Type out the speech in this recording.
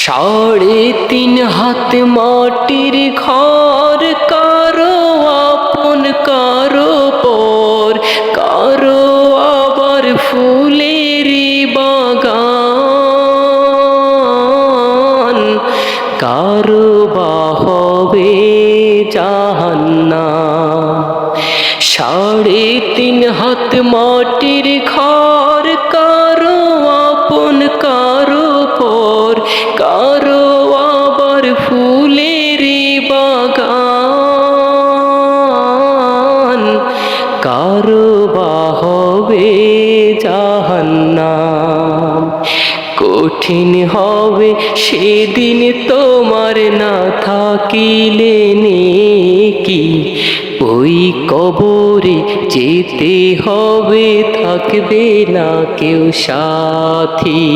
3.5 হাত মাটির ঘর, কারো আপন কারো পর, কারো আবার ফুলের বাগান, কারো বা হবে জাহান্নাম। 3.5 হাত মাটির ঘর, কারো আপন কারো পর, কারো আবার ফুলের বাগান, কারো বা হবে জাহান্নাম। কঠিন হবে সেদিন তোমার না থাকিলে নেকি, ওই কবরে যেতে হবে, থাকবে না কেউ সাথী।